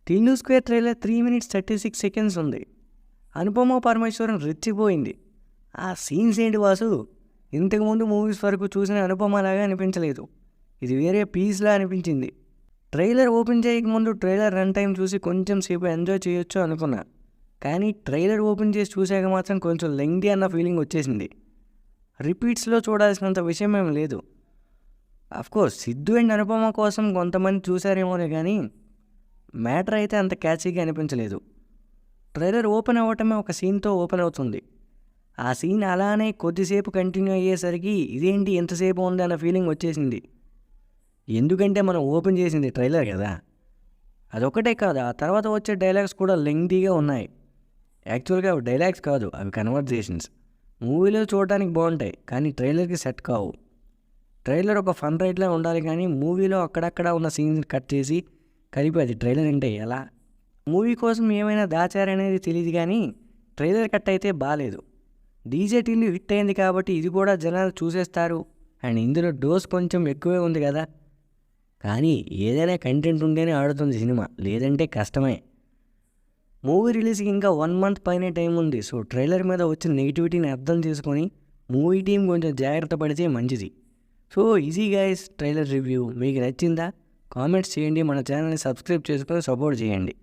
Tillu square trailer 3 minutes 36 seconds ఉంది. అనుపమ పరమేశ్వరన్ రెచ్చిపోయింది. ఆ scenes ఏంటి వాసు, ఇంతకుముందు మూవీస్ వరకు చూసిన అనుపమలాగా అనిపించలేదు. ఇది వేరే పీస్లా అనిపించింది. ట్రైలర్ ఓపెన్ చేయకముందు ట్రైలర్ రన్ టైం చూసి కొంచెం సేపు ఎంజాయ్ చేయొచ్చు అనుకున్నా. కానీ ట్రైలర్ ఓపెన్ చేసి చూశాక మాత్రం కొంచెం లెంగ్దీ అన్న ఫీలింగ్ వచ్చేసింది. రిపీట్స్లో చూడాల్సినంత విషయం ఏం లేదు. అఫ్కోర్స్ సిద్ధు అండ్ అనుపమ కోసం కొంతమంది చూశారేమోనే కానీ మ్యాటర్ అయితే అంత క్యాచీగా అనిపించలేదు. ట్రైలర్ ఓపెన్ అవ్వటమే ఒక సీన్తో ఓపెన్ అవుతుంది. ఆ సీన్ అలానే కొద్దిసేపు కంటిన్యూ అయ్యేసరికి ఇదేంటి ఎంతసేపు ఉంది అన్న ఫీలింగ్ వచ్చేసింది. ఎందుకంటే మనం ఓపెన్ చేసింది ట్రైలర్ కదా. అదొక్కటే కాదు, ఆ తర్వాత వచ్చే డైలాగ్స్ కూడా లెంగ్దీగా ఉన్నాయి. యాక్చువల్గా అవి డైలాగ్స్ కాదు, అవి కన్వర్జేషన్స్. మూవీలో చూడడానికి బాగుంటాయి కానీ ట్రైలర్కి సెట్ కావు. ట్రైలర్ ఒక ఫన్ రైడ్లా ఉండాలి కానీ మూవీలో అక్కడక్కడ ఉన్న సీన్స్ కట్ చేసి కలిపి అది ట్రైలర్ అంటే ఎలా? మూవీ కోసం ఏమైనా దాచారనేది తెలియదు కానీ ట్రైలర్ కట్ అయితే బాగాలేదు. డీజే టిల్లు హిట్ అయింది కాబట్టి ఇది కూడా జనాలు చూసేస్తారు. అండ్ ఇందులో డోస్ కొంచెం ఎక్కువే ఉంది కదా. కానీ ఏదైనా కంటెంట్ ఉంటేనే ఆడుతుంది సినిమా, లేదంటే కష్టమే. మూవీ రిలీజ్కి ఇంకా 1 month పైనే టైం ఉంది. సో ట్రైలర్ మీద వచ్చిన నెగిటివిటీని అర్థం చేసుకొని మూవీ టీం కొంచెం జాగ్రత్త పడితే మంచిది. So easy guys trailer review మీకు నచ్చిందా? కామెంట్స్ చేయండి, మన ఛానల్ని సబ్స్క్రైబ్ చేసుకొని సపోర్ట్ చేయండి.